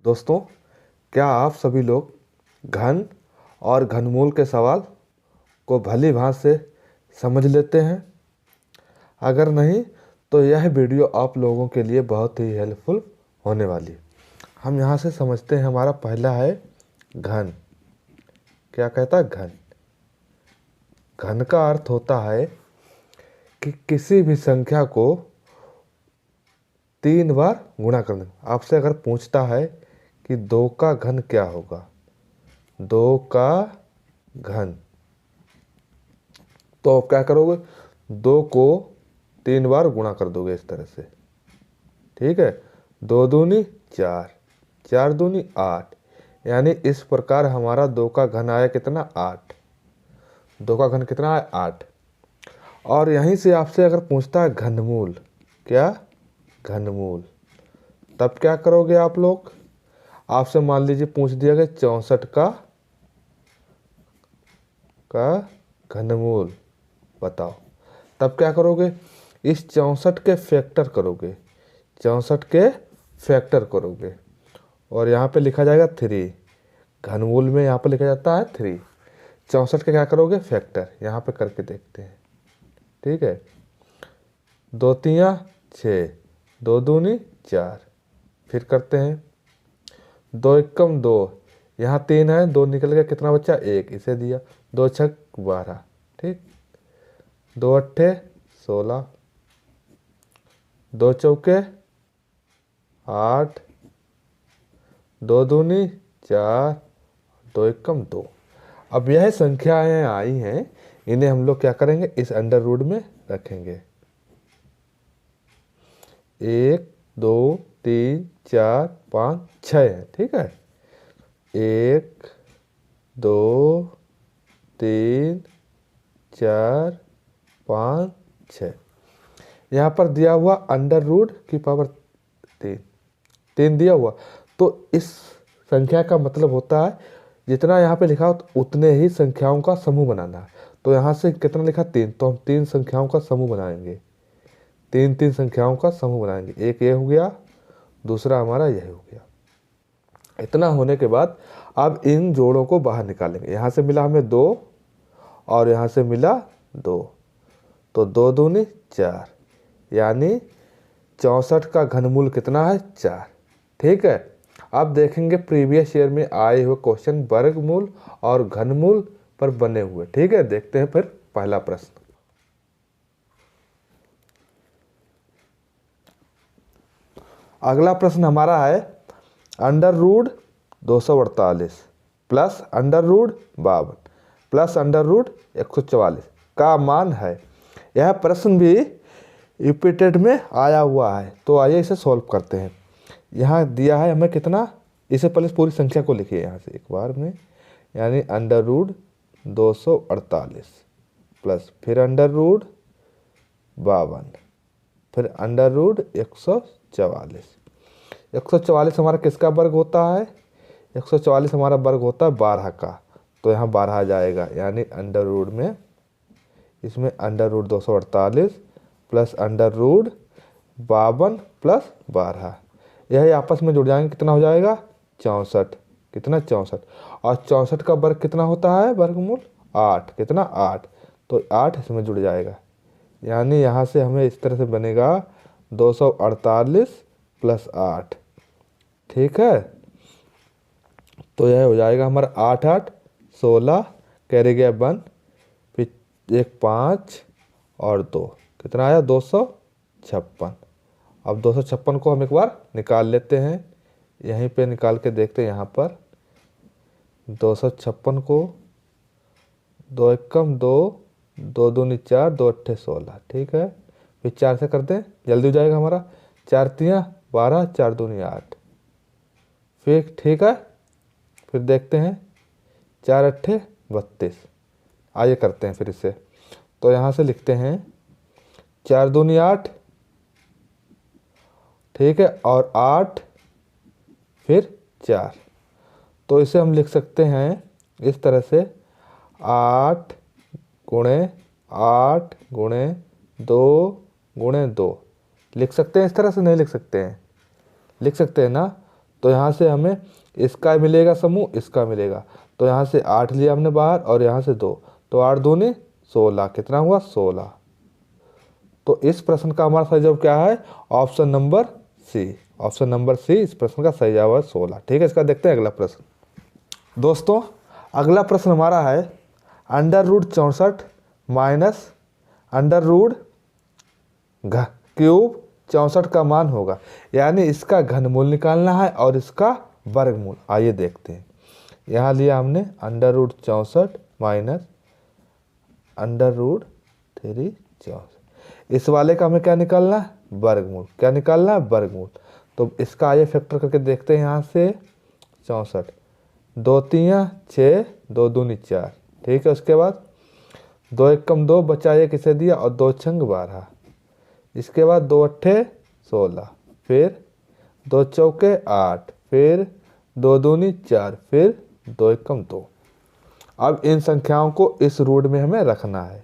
दोस्तों, क्या आप सभी लोग घन और घनमूल के सवाल को भली भांति से समझ लेते हैं? अगर नहीं तो यह वीडियो आप लोगों के लिए बहुत ही हेल्पफुल होने वाली है। हम यहाँ से समझते हैं। हमारा पहला है घन। क्या कहता है? घन। घन का अर्थ होता है कि किसी भी संख्या को 3 बार गुणा करना। आपसे अगर पूछता है कि 2 का घन क्या होगा, 2 का घन, तो आप क्या करोगे? 2 को 3 बार गुणा कर दोगे इस तरह से। ठीक है, 2 दूनी 4, 4 दूनी 8, यानी इस प्रकार हमारा 2 का घन आया कितना? 8। 2 का घन कितना है? 8। और यहीं से आपसे अगर पूछता है घनमूल, क्या? घनमूल, तब क्या करोगे आप लोग? आपसे मान लीजिए पूछ दिया गया 64 का घनमूल बताओ, तब क्या करोगे? इस 64 के फैक्टर करोगे, 64 के फैक्टर करोगे, और यहाँ पे लिखा जाएगा 3। घनमूल में यहाँ पे लिखा जाता है 3। 64 के क्या करोगे? फैक्टर। यहाँ पे करके देखते हैं। ठीक है, 2 तियाँ 6, 2 दूनी 4, फिर करते हैं 2 एकम 2, यहाँ 3 है, 2 निकल गया, कितना बच्चा? 1, इसे दिया। 2 छक 12, ठीक। 2 अट्ठे 16, 2 चौके 8, 2 दूनी 4, 2 एकम 2। अब यह संख्याएं आई हैं, इन्हें हम लोग क्या करेंगे? इस अंडर रूट में रखेंगे। 1 2 3 4 5 6 है। ठीक है, 1 2 3 4 5 6। यहाँ पर दिया हुआ अंडर रूट की पावर 3 दिया हुआ, तो इस संख्या का मतलब होता है जितना यहाँ पे लिखा हो उतने ही संख्याओं का समूह बनाना है। तो यहाँ से कितना लिखा? 3, तो हम 3 संख्याओं का समूह बनाएंगे। 3 संख्याओं का समूह बनाएंगे। एक ये हो गया, दूसरा हमारा यह हो गया। इतना होने के बाद अब इन जोड़ों को बाहर निकालेंगे। यहाँ से मिला हमें 2 और यहाँ से मिला 2, तो 2 दूनी 4, यानी 64 का घनमूल कितना है? 4। ठीक है, अब देखेंगे प्रीवियस ईयर में आए हुए क्वेश्चन वर्गमूल और घनमूल पर बने हुए। ठीक है, देखते हैं फिर पहला प्रश्न। अगला प्रश्न हमारा है under root 248 plus under root 52 plus under root 144 का मान है। यह प्रश्न भी रिपीटेड में आया हुआ है, तो आइए इसे सॉल्व करते हैं। यहाँ दिया है हमें कितना, इसे पहले पूरी संख्या को लिखिए यहाँ से एक बार में, यानी अंडर रूट 248 प्लस फिर अंडर रूट 52 फिर अंडर रूट 144। 144 हमारा किसका वर्ग होता है? 144 हमारा वर्ग होता है 12 का, तो यहाँ 12 आ जाएगा, यानी अंडर रूट में इसमें under root 248 plus under root 52 plus 12, यह आपस में जुड़ जाएंगे, कितना हो जाएगा? 64। कितना? 64। और 64 का वर्ग कितना होता है? वर्गमूल 8। कितना? 8, तो 8 इसमें जुड़ जाएगा, यानी यहाँ से हमें इस तरह से बनेगा 248 प्लस 8। ठीक है, तो यह हो जाएगा हमारा 8 8 16, कैरी गया 1, फिर एक 5 और 2, कितना आया? 256। अब 256 को हम एक बार निकाल लेते हैं, यहीं पे निकाल के देखते हैं। यहाँ पर 256 को 2 एकम 2, 2 दूनी 4, 2 अट्ठे 16। ठीक है, फिर 4 से करते हैं, जल्दी हो जाएगा हमारा। 4 तियाँ 12, 4 दूनी 8, फिर ठीक है, फिर देखते हैं 4 अट्ठे 32। आइए करते हैं फिर इसे, तो यहाँ से लिखते हैं 4 दूनी 8, ठीक है, और 8 फिर 4, तो इसे हम लिख सकते हैं इस तरह से 8 गुणे 8 गुणे 2 गुणे 2 लिख सकते हैं। इस तरह से नहीं लिख सकते हैं? लिख सकते हैं ना, तो यहाँ से हमें इसका मिलेगा समूह, इसका मिलेगा। तो यहाँ से 8 लिया हमने बाहर और यहाँ से 2, तो 8 दूनी 16, कितना हुआ 16। तो इस प्रश्न का हमारा सही जवाब क्या है? Option number C. Option number C इस प्रश्न का सही जवाब है 16। ठीक है, इसका देखते हैं अगला प्रश्न। दोस्तों अगला प्रश्न हमारा है √64 माइनस √ क्यूब 64 का मान होगा। यानी इसका घनमूल निकालना है और इसका वर्गमूल। आइए देखते हैं। यहाँ लिया हमने √64 माइनस √364। इस वाले का हमें क्या निकालना है? वर्गमूल। क्या निकालना है? वर्गमूल। तो इसका आइए फैक्टर करके देखते हैं। यहाँ से 64, 2 3 6, 2 दूनी 4। ठीक है, उसके बाद 2 1 2 बचा 1 इसे दिया और 2 6 12। इसके बाद 2 8 16, फिर 2 4 8, फिर 2 दूनी 4, फिर 2 1 2। अब इन संख्याओं को इस रूट में हमें रखना है।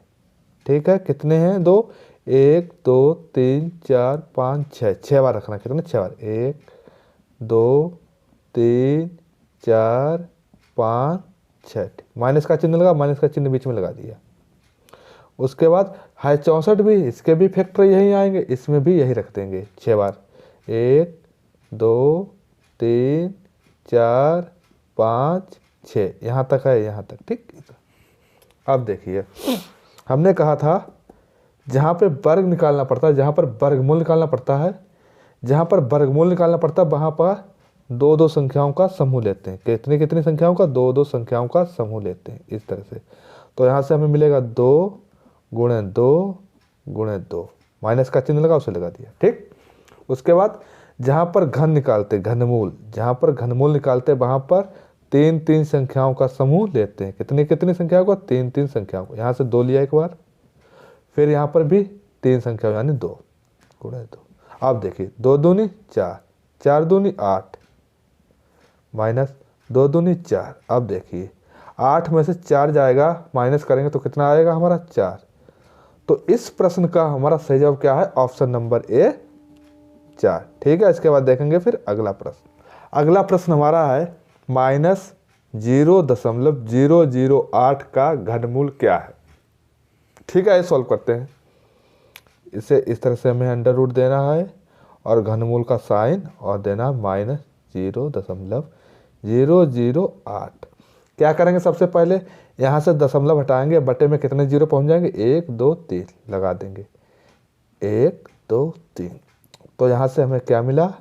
ठीक है, कितने हैं? 2, 1 2 3 4 5 6, 6 बार रखना। कितने? 6 बार। 1 2 3 4 5 6। माइनस का चिन्ह लगा, माइनस का चिन्ह बीच में लगा दिया। उसके बाद है 64 भी, इसके भी फैक्टर यही आएंगे, इसमें भी यही रख देंगे 6 बार। 1 2 3 4 5 6, यहाँ तक है, यहाँ तक। ठीक। अब देखिए, हमने कहा था जहाँ पे वर्ग निकालना पड़ता है, जहाँ पर वर्गमूल निकालना पड़ता है, जहाँ पर वर्गमूल निकालना पड़ता है वहाँ पर 2 2 संख्याओं का समूह लेते हैं। कितनी कितनी संख्याओं का? 2 2 संख्याओं का समूह लेते हैं इस तरह से। तो यहाँ से हमें मिलेगा 2 गुणे 2 गुणे 2, माइनस का चिन्ह लगा, उसे लगा दिया। ठीक। उसके बाद जहाँ पर घन निकालते, घनमूल, जहाँ पर घनमूल निकालते वहाँ पर 3 3 संख्याओं का समूह लेते हैं। कितनी कितनी संख्याओं का? 3 3 संख्याओं को। यहाँ से 2 लिया एक बार, फिर यहाँ पर भी 3 संख्या यानी 2 गुणे 2। अब देखिए 2 दूनी 4, 4 दूनी 8, माइनस 2 दूनी 4। अब देखिए 8 में से 4 जाएगा, माइनस करेंगे तो कितना आएगा हमारा? 4। तो इस प्रश्न का हमारा सही जवाब क्या है? Option number A 4। ठीक है, इसके बाद देखेंगे फिर अगला प्रश्न। अगला प्रश्न हमारा है -0.008 का घनमूल क्या है? ठीक है, ये सॉल्व करते हैं। इसे इस तरह से हमें अंडर रूट देना है और घनमूल का साइन और देना -0.008। क्या करेंगे? सबसे पहले यहाँ से दशमलव हटाएंगे, बटे में कितने जीरो पहुँच जाएंगे? 1 2 3 लगा देंगे। 1 2 3। तो यहाँ से हमें क्या मिला?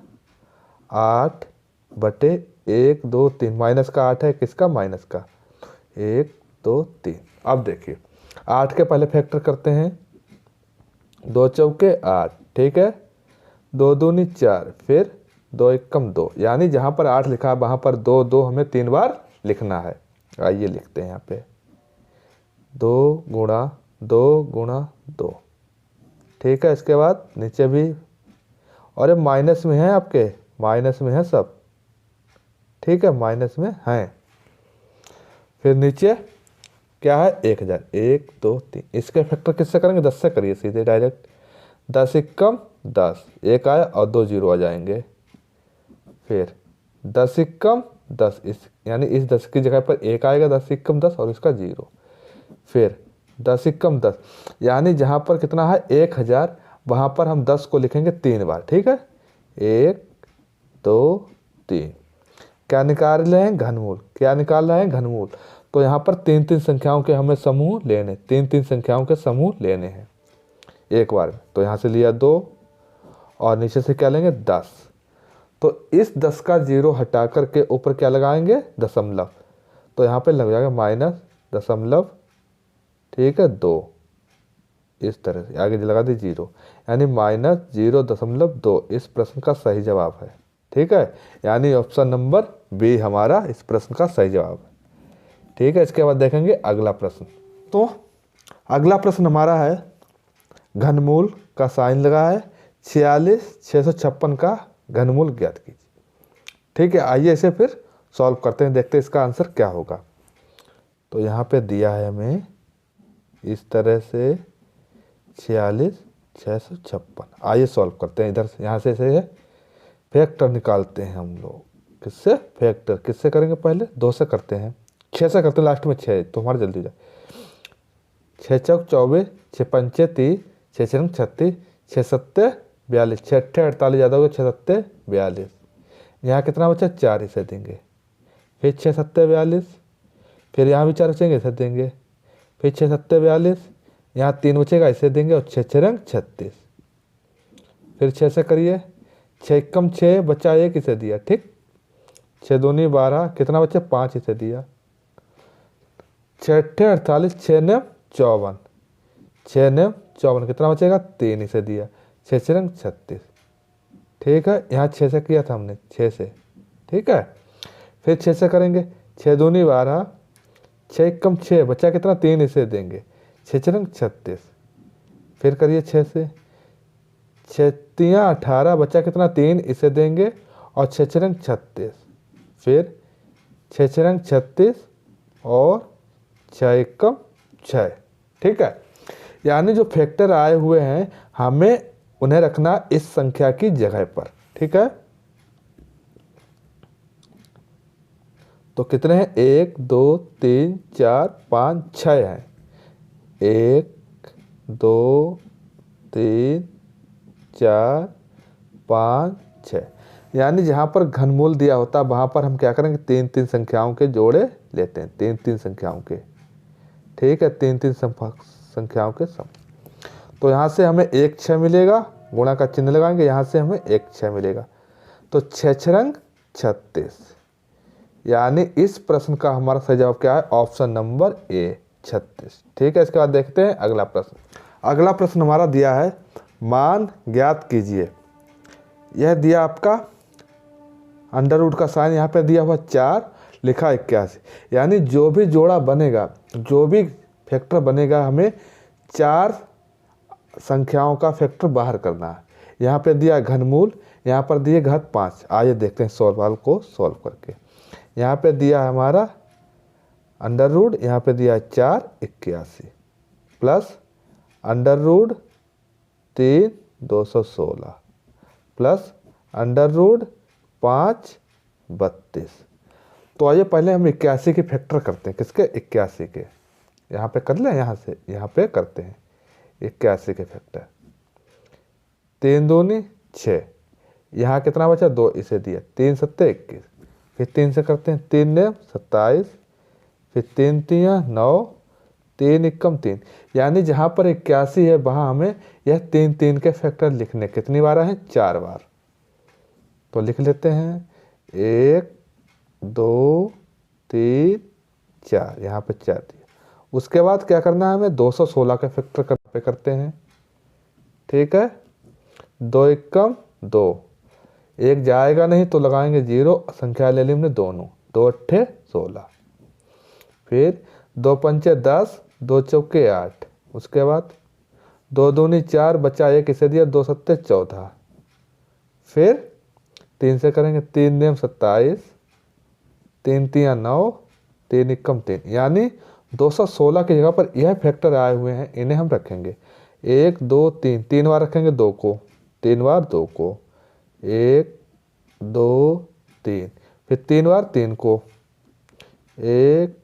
8 बटे 1 2 3। माइनस का 8 है, किसका? माइनस का। 1 2 3। अब देखिए 8 के पहले फैक्टर करते हैं। 2 चौके 8। ठीक है, 2 दूनी 4, फिर 2 1 2। यानी जहाँ पर 8 लिखा है वहाँ पर 2 2 हमें 3 बार लिखना है। आइए लिखते हैं यहाँ पे 2 गुणा 2 गुणा 2। ठीक है, इसके बाद नीचे भी, और ये माइनस में है, आपके माइनस में है सब। ठीक है, माइनस में है। फिर नीचे क्या है? 1000। 1 2 3। इसके फैक्टर किससे करेंगे? 10 से करिए सीधे डायरेक्ट। 10 1 10, 1 आया और 2 जीरो आ जाएंगे। फिर 10 1 10, इस यानी इस 10 की जगह पर 1 आएगा, 10 1 10 और इसका 0। फिर 10 1 10, यानी जहाँ पर कितना है? 1000, वहाँ पर हम 10 को लिखेंगे 3 बार। ठीक है, 1 2 3। क्या निकाल रहे हैं? घनमूल। क्या निकाल रहे हैं? घनमूल। तो यहाँ पर 3 3 संख्याओं के हमें समूह लेने, 3 3 संख्याओं के समूह लेने हैं एक बार में। तो यहाँ से लिया 2 और नीचे से क्या लेंगे? 10। तो इस 10 का 0 हटा करके ऊपर क्या लगाएंगे? दशमलव। तो यहाँ पे लग जाएगा -0.2। ठीक है, 2 इस तरह से आगे लगा दी 0, यानी -0.2 इस प्रश्न का सही जवाब है। ठीक है, यानी ऑप्शन नंबर बी हमारा इस प्रश्न का सही जवाब है। ठीक है, इसके बाद देखेंगे अगला प्रश्न। तो अगला प्रश्न हमारा है घनमूल का साइन लगा है 46,656 का घनमूल ज्ञात कीजिए। ठीक है, आइए इसे फिर सॉल्व करते हैं, देखते हैं इसका आंसर क्या होगा। तो यहाँ पे दिया है हमें इस तरह से 46,656। आइए सॉल्व करते हैं। इधर से यहाँ से फैक्टर निकालते हैं हम लोग। किससे? फैक्टर। किससे करेंगे? पहले 2 से करते हैं, 6 से करते हैं, लास्ट में 6 तो हमारा जल्दी हो जाए। 6 चौक 24, 6 पंचे 30, 6 छंग 36, 6 सत्ते 42, 6 अट्ठे 48 ज़्यादा हो गया, 6 सत्ते 42। यहाँ कितना बचा? 4 इसे देंगे, फिर 6 सत्ते 42, फिर यहाँ भी 4 बचेंगे इसे देंगे, फिर 6 सत्ते 42, यहाँ 3 बचेगा इसे देंगे, और 6 छंग 36। फिर 6 से करिए, 6 कम 6 बचा 1 इसे दिया, ठीक। 6 दूनी 12, कितना बचे? 5 इसे दिया। 6 अट्ठे 48, 6 ने 54, 6 ने 54, कितना बचेगा? 3 इसे दिया, 6 छंग 36, ठीक है। यहाँ 6 से किया था हमने, 6 से, ठीक है। फिर 6 से करेंगे, 6 दूनी 12, 6 कम 6 बचा कितना? 3 इसे देंगे, 6 छंग 36। फिर करिए 6 से, 6 तियाँ 18 बचा कितना? 3 इसे देंगे, और 6 छंग 36। फिर 6 छंग 36 और 6 कम 6, ठीक है। यानी जो फैक्टर आए हुए हैं हमें उन्हें रखना इस संख्या की जगह पर, ठीक है। तो कितने हैं? 1 2 3 4 5 6 हैं। 1 2 3 4 5 6। यानी जहाँ पर घनमूल दिया होता है वहाँ पर हम क्या करेंगे? 3-3 संख्याओं के जोड़े लेते हैं, 3-3 संख्याओं के, ठीक है, 3-3 संख्याओं के सम। तो यहाँ से हमें 1 6 मिलेगा, गुणा का चिन्ह लगाएंगे, यहाँ से हमें 1 6 मिलेगा, तो 6 छंग 36। यानी इस प्रश्न का हमारा सही जवाब क्या है? ऑप्शन नंबर ए 36, ठीक है। इसके बाद देखते हैं अगला प्रश्न। अगला प्रश्न हमारा दिया है, मान ज्ञात कीजिए। यह दिया आपका अंडर रूट का साइन, यहाँ पे दिया हुआ 4, लिखा 81। यानी जो भी जोड़ा बनेगा, जो भी फैक्टर बनेगा, हमें 4 संख्याओं का फैक्टर बाहर करना है। यहाँ पे दिया घनमूल, यहाँ पर दिए घात 5। आइए देखते हैं सवाल को सॉल्व करके। यहाँ पे दिया है हमारा अंडर रूट, यहाँ पे दिया है 4 81 plus under root 3 216 plus under root 5 32। तो आइए पहले हम 81 के फैक्टर करते हैं। किसके? 81 के। यहाँ पे कर लें, यहाँ से यहाँ पे करते हैं 81 के फैक्टर। 3 दूनी 6, यहाँ कितना बचा? 2 इसे दिया, 3 सत्ते 21, फिर 3 से करते हैं, 3 ने 27, फिर 3 तियाँ 9, 3 एकम 3। यानी जहाँ पर 81 है वहाँ हमें यह 3 के फैक्टर लिखने। कितनी बार है? 4 बार। तो लिख लेते हैं 1 2 3 4, यहाँ पे 4 दिया। उसके बाद क्या करना है? हमें 216 के फैक्टर पे करते हैं, ठीक है। 2 एकम 2, 1 जाएगा नहीं तो लगाएंगे 0, संख्या ले ली हमने दोनों, 2 अट्ठे 16, फिर 2 पंचे 10, 2 चौके 8, उसके बाद 2 दूनी 4 बचा 1 इसे दिया, 2 सत्ते 14, फिर 3 से करेंगे, 3 नेम 27, 3 तियाँ 9, 3 एकम 3। यानी 216 की जगह पर यह फैक्टर आए हुए हैं, इन्हें हम रखेंगे 1 2 3, 3 बार रखेंगे 2 को, 3 बार 2 को, 1 2 3, फिर 3 बार 3 को, 1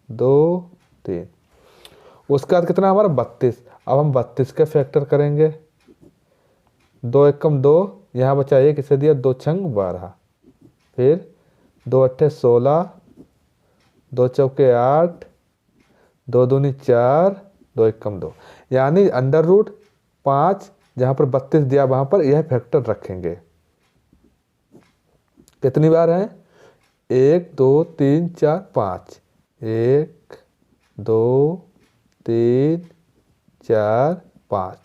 2 3। उसके बाद कितना हमारा? 32। अब हम 32 के फैक्टर करेंगे। 2 एकम 2, यहाँ बचा 1 इसे दिया, 2 छंग 12, फिर 2 अट्ठे 16, 2 चौके 8, 2 दूनी 4, 2 एकम 2। यानी अंडर रूट 5, जहाँ पर 32 दिया वहाँ पर यह फैक्टर रखेंगे। कितनी बार है? 1 2 3 4 5, 1 2 3 4 5,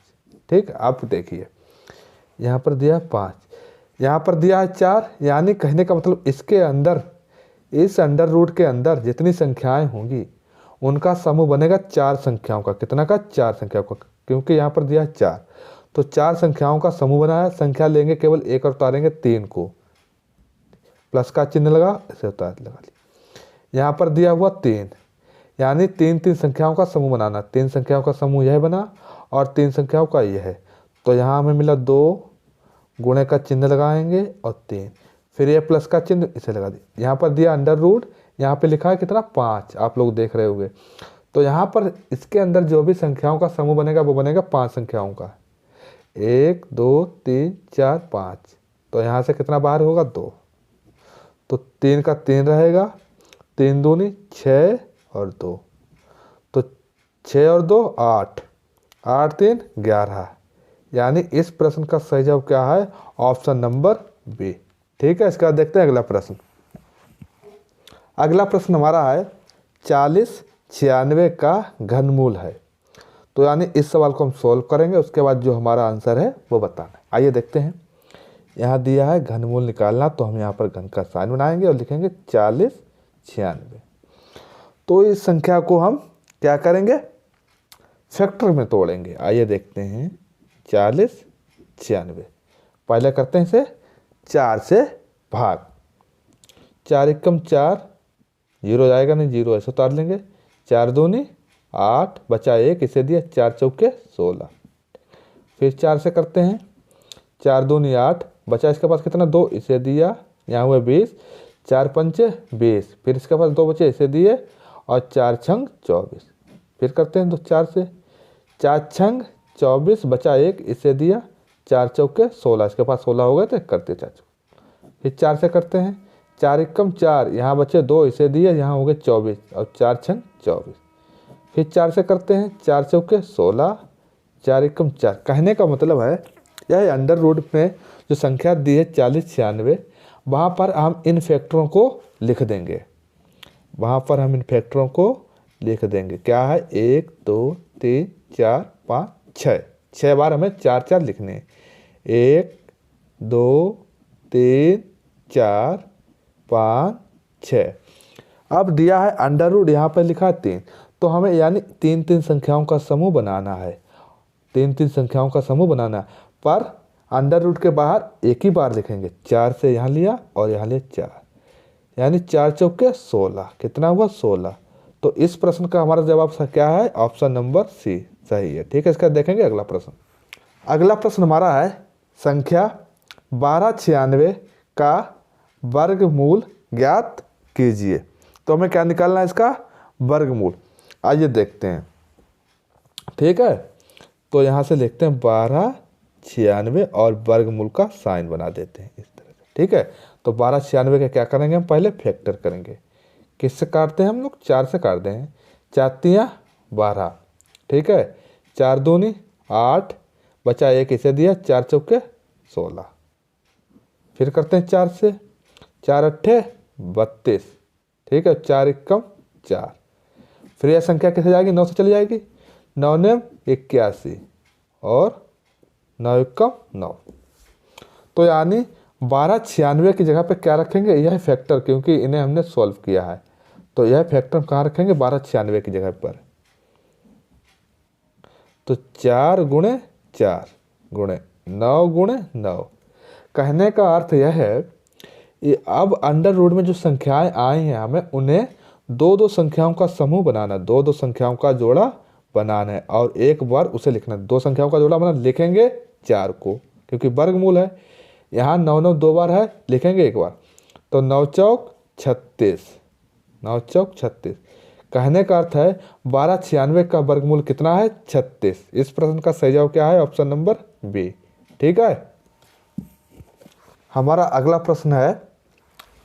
ठीक। आप देखिए यहाँ पर दिया 5, यहाँ पर दिया है 4। यानी कहने का मतलब इसके अंदर, इस अंडर रूट के अंदर जितनी संख्याएं होंगी उनका समूह बनेगा 4 संख्याओं का। कितना का? 4 संख्याओं का, क्योंकि यहाँ पर दिया है 4, तो 4 संख्याओं का समूह बनाया। संख्या लेंगे केवल एक और उतारेंगे 3 को, प्लस का चिन्ह लगा, इसे उतार लगा लिया। यहाँ पर दिया हुआ 3, यानी 3 संख्याओं का समूह बनाना। 3 संख्याओं का समूह यह बना और 3 संख्याओं का यह है। तो यहाँ हमें मिला 2, गुणे का चिन्ह लगाएंगे और 3, फिर ये प्लस का चिन्ह इसे लगा दिया। यहाँ पर दिया अंडर रूट, यहाँ पे लिखा है कितना 5, आप लोग देख रहे होंगे। तो यहाँ पर इसके अंदर जो भी संख्याओं का समूह बनेगा वो बनेगा 5 संख्याओं का, 1 2 3 4 5। तो यहाँ से कितना बाहर होगा 2, तो 3 का 3 रहेगा, 3 दूनी 6 और 2, तो 6 और 2 8, 8 3 11। यानी इस प्रश्न का सही जवाब क्या है? Option number B. ठीक है, इसके बाद देखते हैं अगला प्रश्न। अगला प्रश्न हमारा है 40 96 का घनमूल है। तो यानी इस सवाल को हम सोल्व करेंगे, उसके बाद जो हमारा आंसर है वो बताना है। आइए देखते हैं। यहाँ दिया है घनमूल निकालना, तो हम यहाँ पर घन का साइन बनाएंगे और लिखेंगे 40 96। तो इस संख्या को हम क्या करेंगे? फैक्टर में तोड़ेंगे। आइए देखते हैं 40 96। पहले करते हैं इसे 4 से भाग, 4 एकम 4, जीरो जाएगा नहीं, जीरो ऐसे उतार लेंगे, 4 दूनी 8, बचा 1, इसे दिया 4 चौके 16। फिर 4 से करते हैं, 4 दूनी 8, बचा इसके पास कितना 2, इसे दिया, यहाँ हुए 20, 4 पंचे 20, फिर इसके पास 2 बचे, इसे दिए, और 4 छंग 24। फिर करते हैं 4 से, 4 छंग 24, बचा 1, इसे दिया, 4 चौके 16, इसके पास 16 हो गए थे, करते 4 चौके। फिर 4 से करते हैं, 4 एकम 4, यहाँ बचे 2, इसे दिए, यहाँ हो गए 24, और 4 छंग 24। फिर 4 से करते हैं, 4 चौके 16, 4 एकम 4। कहने का मतलब है यह अंडर रूट में जो संख्या दी है 40 96, वहाँ पर हम इन फैक्टरों को लिख देंगे। वहाँ पर हम इन फैक्टरों को लिख देंगे। क्या है? 1 2 3 4 5 6, 6 बार हमें 4 4 लिखने हैं। 1 2 3 4 5 6। अब दिया है अंडर रूट, यहाँ पर लिखा है 3, तो हमें यानी 3 3 संख्याओं का समूह बनाना है। 3 3 संख्याओं का समूह बनाना है, पर अंडर रूट के बाहर एक ही बार लिखेंगे। 4 से यहाँ लिया और यहाँ लिया 4, यानी 4 चौके 16। कितना हुआ? 16। तो इस प्रश्न का हमारा जवाब क्या है? ऑप्शन नंबर सी सही है। ठीक है, इसका देखेंगे अगला प्रश्न। अगला प्रश्न हमारा है संख्या 1296 का वर्गमूल ज्ञात कीजिए। तो हमें क्या निकालना है? इसका वर्गमूल। आइए देखते हैं। ठीक है, तो यहाँ से लिखते हैं 1296 और वर्गमूल का साइन बना देते हैं इस तरह से। ठीक है, तो 1296 का क्या करेंगे? हम पहले फैक्टर करेंगे। किससे काटते हैं हम लोग? 4 से काटते हैं। 4 तियां 12, ठीक है, 4 दूनी 8, बचा 1, इसे दिया, 4 चौके 16। फिर करते हैं 4 से, 4 अट्ठे 32, ठीक है, 4 एकम 4। फिर यह संख्या कैसे जाएगी? 9 से चली जाएगी, 9 नेम 81 और 9 एकम 9। तो यानी 1296 की जगह पे क्या रखेंगे? यह फैक्टर, क्योंकि इन्हें हमने सॉल्व किया है। तो यह फैक्टर कहाँ रखेंगे? 1296 की जगह पर। तो 4 गुणे 4 गुणे 9 गुणे 9। कहने का अर्थ यह है कि अब अंडर रूट में जो संख्याएं आई हैं, हमें उन्हें 2 संख्याओं का समूह बनाना, 2 संख्याओं का जोड़ा बनाना है, और एक बार उसे लिखना है। 2 संख्याओं का जोड़ा बना, लिखेंगे 4 को, क्योंकि वर्गमूल है। यहाँ 9 9 2 बार है, लिखेंगे एक बार, तो 9 चौक 36, 9 चौक 36। कहने का अर्थ है 1296 का वर्गमूल कितना है? 36। इस प्रश्न का सही जवाब क्या है? Option number B. ठीक है, हमारा अगला प्रश्न है,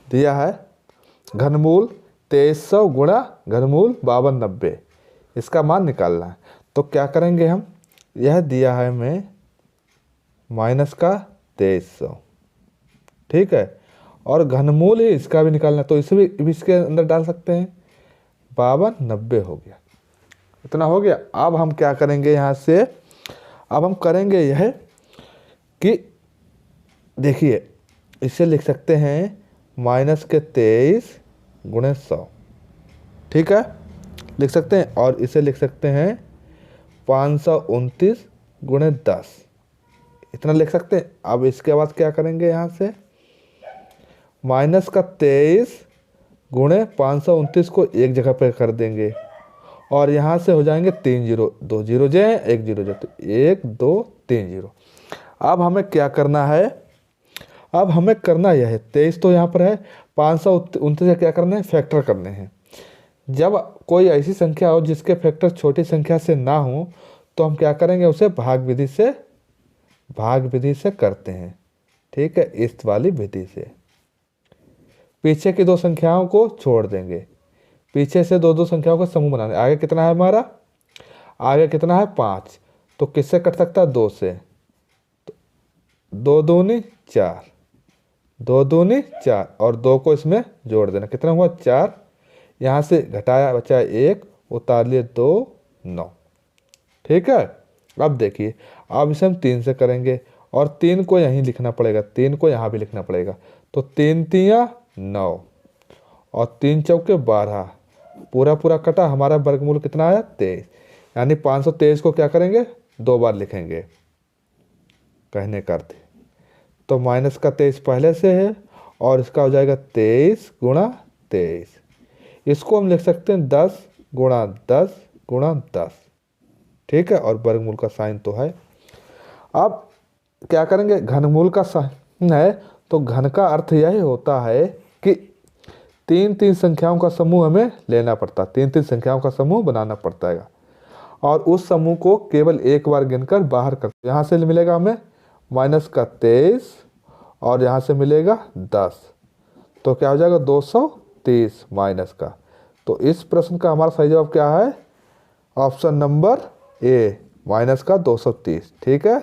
दिया है घनमूल 2300 गुणा घनमूल 5290, इसका मान निकालना है। तो क्या करेंगे हम? यह दिया है हमें माइनस का 2300, ठीक है, और घनमूल ही इसका भी निकालना है, तो इसे भी इसके अंदर डाल सकते हैं। 5290 हो गया, इतना हो गया। अब हम क्या करेंगे यहाँ से? अब हम करेंगे यह कि देखिए, इसे लिख सकते हैं माइनस के 23 गुणे 100, ठीक है, लिख सकते हैं। और इसे लिख सकते हैं 529 गुणे 10, इतना लिख सकते हैं। अब इसके बाद क्या करेंगे? यहाँ से माइनस का 23 गुणे 529 को एक जगह पर कर देंगे, और यहाँ से हो जाएंगे 3 जीरो, 2 जीरो जे हैं, 1 जीरो जे, तो 1 2 3 जीरो। अब हमें क्या करना है? अब हमें करना यह है, 23 तो यहाँ पर है, 529 क्या करना है, फैक्टर करने हैं। जब कोई ऐसी संख्या हो जिसके फैक्टर छोटी संख्या से ना हो तो हम क्या करेंगे, उसे भाग विधि से करते हैं। ठीक है, इस वाली विधि से पीछे की दो संख्याओं को छोड़ देंगे, पीछे से दो दो संख्याओं का समूह बनाने। आगे कितना है हमारा, आगे कितना है 5, तो किससे कट सकता है, 2 से। तो 2 दूनी 4, 2 दूनी 4 और 2 को इसमें जोड़ देना, कितना हुआ 4। यहाँ से घटाया बचा 1, उतार लिए 2, 9। ठीक है, अब देखिए, अब इसे हम 3 से करेंगे और 3 को यहीं लिखना पड़ेगा, 3 को यहाँ भी लिखना पड़ेगा। तो 3 तिया 9 और 3 चौके 12, पूरा पूरा कटा, हमारा वर्गमूल कितना आया 23। यानी 523 को क्या करेंगे, 2 बार लिखेंगे, कहने का अर्थ। तो माइनस का 23 पहले से है और इसका हो जाएगा 23 गुणा 23। इसको हम लिख सकते हैं 10 गुणा 10 गुणा 10। ठीक है, और वर्गमूल का साइन तो है। अब क्या करेंगे, घनमूल का साइन है तो घन का अर्थ यही होता है कि 3 संख्याओं का समूह हमें लेना पड़ता है, 3 संख्याओं का समूह बनाना पड़ता है और उस समूह को केवल एक बार गिनकर बाहर कर। यहाँ से मिलेगा हमें माइनस का 23 और यहाँ से मिलेगा 10, तो क्या हो जाएगा 230 माइनस का। तो इस प्रश्न का हमारा सही जवाब क्या है, ऑप्शन नंबर ए, माइनस का 230। ठीक है।